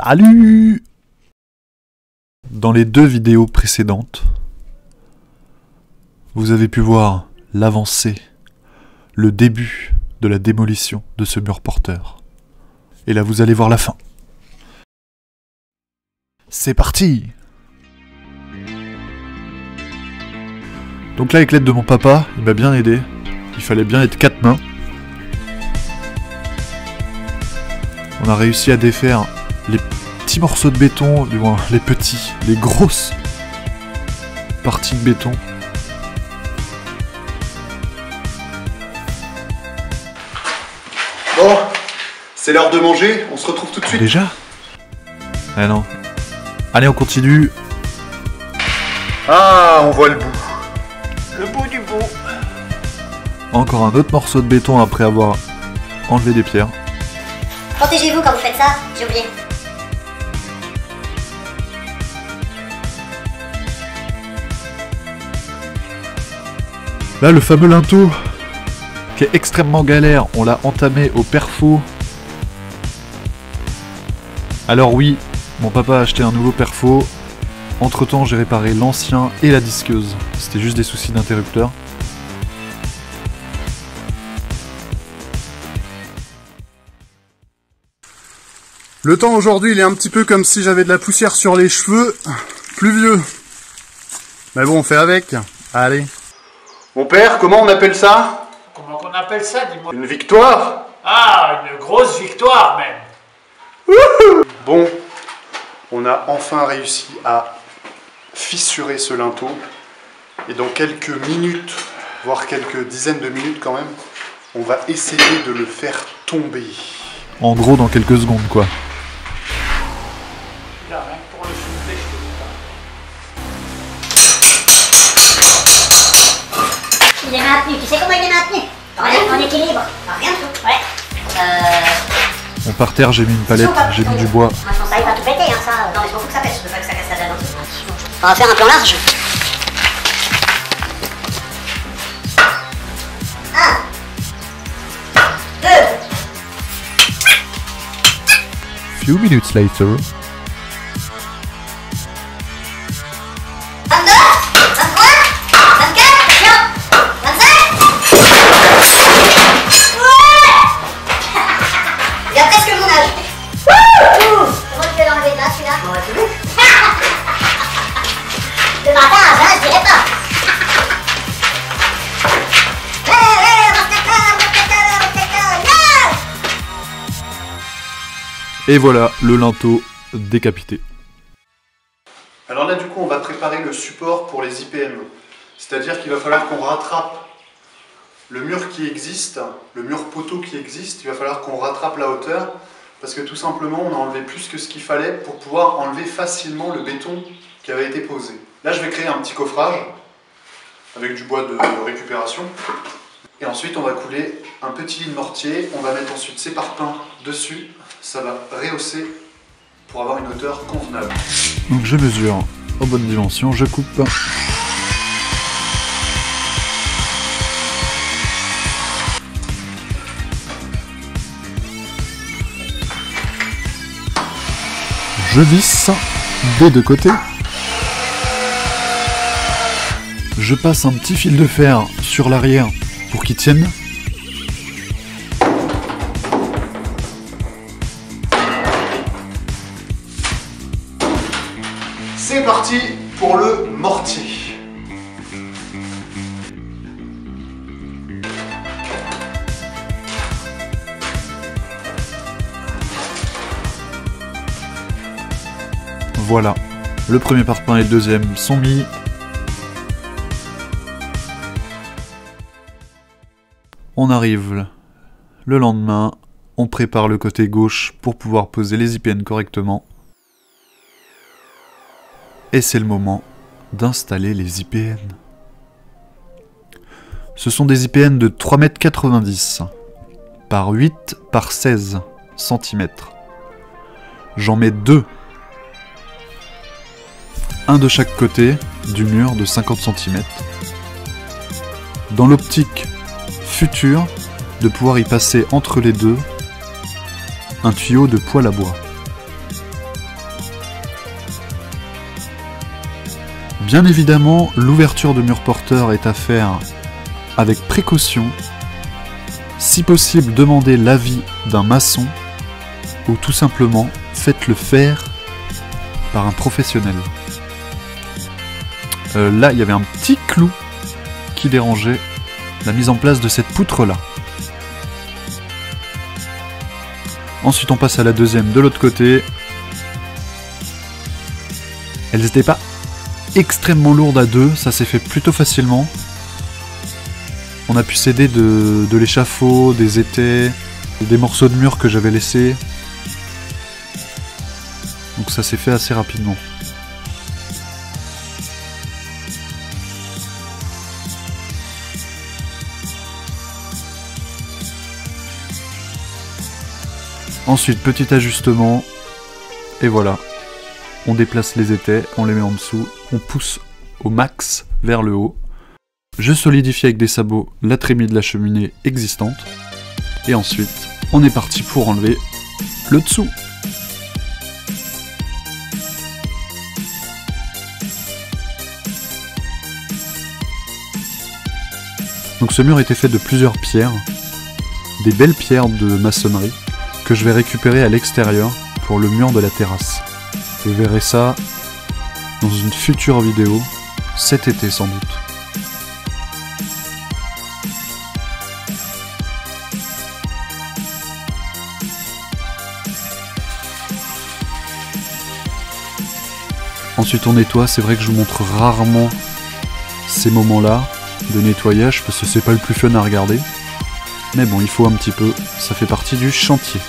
Salut! Dans les 2 vidéos précédentes, vous avez pu voir l'avancée, le début de la démolition de ce mur porteur. Et là, vous allez voir la fin. C'est parti! Donc là, avec l'aide de mon papa, il m'a bien aidé. Il fallait bien être 4 mains. On a réussi à défaire les petits morceaux de béton, du moins les petits, les grosses parties de béton. Bon, c'est l'heure de manger, on se retrouve tout de suite. Déjà? Ah non. Allez, on continue. Ah, on voit le bout. Le bout du bout. Encore un autre morceau de béton après avoir enlevé des pierres. Protégez-vous quand vous faites ça, j'ai oublié. Là, le fameux linteau, qui est extrêmement galère, on l'a entamé au perfo. Alors oui, mon papa a acheté un nouveau perfo. Entre temps, j'ai réparé l'ancien et la disqueuse. C'était juste des soucis d'interrupteur. Le temps aujourd'hui, il est un petit peu comme si j'avais de la poussière sur les cheveux, pluvieux. Mais bon, on fait avec. Allez. Mon père, comment on appelle ça? Comment qu'on appelle ça, dis-moi? Une victoire? Ah, une grosse victoire même. Wouhou! Bon, on a enfin réussi à fissurer ce linteau. Et dans quelques minutes, voire quelques dizaines de minutes quand même, on va essayer de le faire tomber. En gros, dans quelques secondes, quoi. Là, rien que pour le soulever, je te dis pas. Il est maintenu, tu sais comment il est maintenu? En équilibre. Rien de tout. Ouais. Bon, par terre, j'ai mis une palette, j'ai mis du bois. Moi, je pense que ça va pas tout péter, hein, ça. Non, mais je m'en fous que ça pète, je veux pas que ça casse la dalle. On va faire un plan large. Few minutes later. 22, 23, 24, tiens, 25. Ouais. Il a presque mon âge. Wouhou. Comment tu veux l'enlever là, celui-là? Le matin, je dirais pas. Et voilà, le linteau décapité. Alors là, du coup, on va préparer le support pour les IPN. C'est-à-dire qu'il va falloir qu'on rattrape le mur qui existe, le mur poteau qui existe. Il va falloir qu'on rattrape la hauteur parce que tout simplement, on a enlevé plus que ce qu'il fallait pour pouvoir enlever facilement le béton qui avait été posé. Là, je vais créer un petit coffrage avec du bois de récupération. Et ensuite, on va couler un petit lit de mortier. On va mettre ensuite ces parpaings dessus. Ça va rehausser pour avoir une hauteur convenable. Donc je mesure aux bonnes dimensions, je coupe. Je visse des 2 côtés. Je passe un petit fil de fer sur l'arrière pour qu'il tienne. C'est parti pour le mortier. Voilà, le premier parpaing et le deuxième sont mis. On arrive le lendemain, on prépare le côté gauche pour pouvoir poser les IPN correctement. Et c'est le moment d'installer les IPN. Ce sont des IPN de 3,90 m par 8 par 16 cm. J'en mets 2. Un de chaque côté du mur de 50 cm. Dans l'optique future de pouvoir y passer entre les deux un tuyau de poêle à bois. Bien évidemment, l'ouverture de mur porteur est à faire avec précaution. Si possible, demandez l'avis d'un maçon ou tout simplement faites-le faire par un professionnel. Là, il y avait un petit clou qui dérangeait la mise en place de cette poutre-là. Ensuite, on passe à la deuxième de l'autre côté. Elles n'étaient pas extrêmement lourdes à deux, ça s'est fait plutôt facilement. On a pu s'aider de l'échafaud, des étais, des morceaux de mur que j'avais laissés. Donc ça s'est fait assez rapidement. Ensuite, petit ajustement, et voilà. On déplace les étais, on les met en dessous, on pousse au max vers le haut. Je solidifie avec des sabots la trémie de la cheminée existante. Et ensuite, on est parti pour enlever le dessous. Donc ce mur était fait de plusieurs pierres, des belles pierres de maçonnerie, que je vais récupérer à l'extérieur pour le mur de la terrasse. Vous verrez ça dans une future vidéo, cet été sans doute. Ensuite on nettoie, c'est vrai que je vous montre rarement ces moments-là de nettoyage parce que c'est pas le plus fun à regarder. Mais bon, il faut un petit peu, ça fait partie du chantier.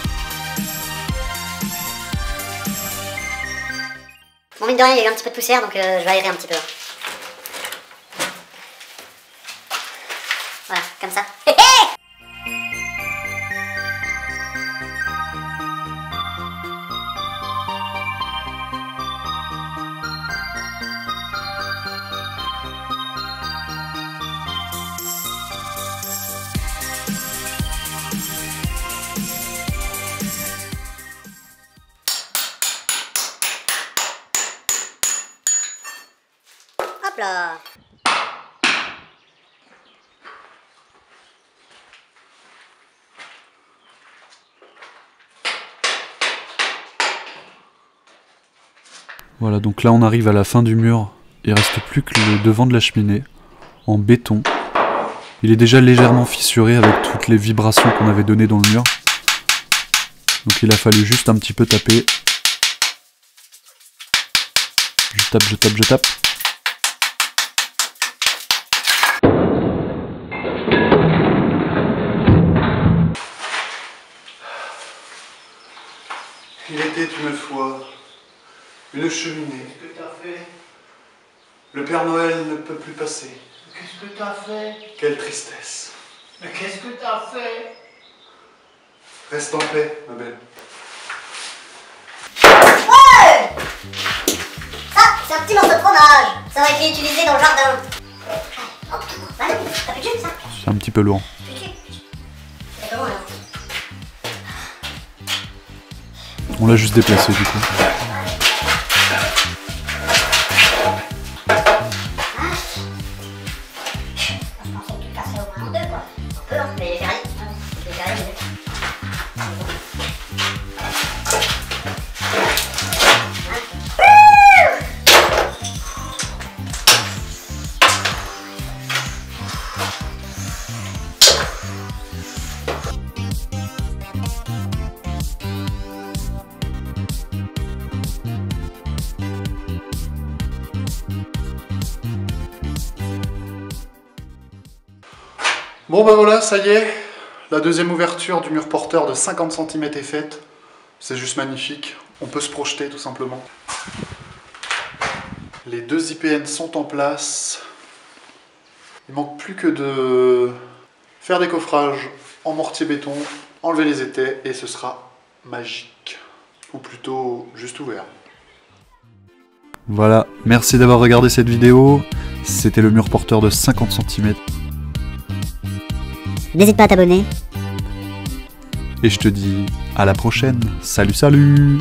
Bon, mine de rien, il y a eu un petit peu de poussière, donc je vais aérer un petit peu. Voilà, comme ça. Hop là. Voilà, donc là on arrive à la fin du mur. Il reste plus que le devant de la cheminée, en béton. Il est déjà légèrement fissuré avec toutes les vibrations qu'on avait données dans le mur. Donc il a fallu juste un petit peu taper. Je tape, je tape, je tape. Il était une fois une cheminée. Qu'est-ce que t'as fait? Le Père Noël ne peut plus passer. Qu'est-ce que t'as fait? Quelle tristesse. Mais qu'est-ce que t'as fait? Reste en paix, ma belle. Ouais! Ça, c'est un petit morceau de fromage. Ça aurait été utilisé dans le jardin. Oh, bah non, t'as plus de jus, ça? C'est un petit peu lourd. Plus de jus. C'est comment, alors? On l'a juste déplacé du coup. Bon bah voilà, ça y est, la deuxième ouverture du mur porteur de 50 cm est faite. C'est juste magnifique, on peut se projeter tout simplement. Les deux IPN sont en place. Il manque plus que de faire des coffrages en mortier béton, enlever les étais et ce sera magique. Ou plutôt juste ouvert. Voilà, merci d'avoir regardé cette vidéo. C'était le mur porteur de 50 cm. N'hésite pas à t'abonner. Et je te dis à la prochaine. Salut, salut!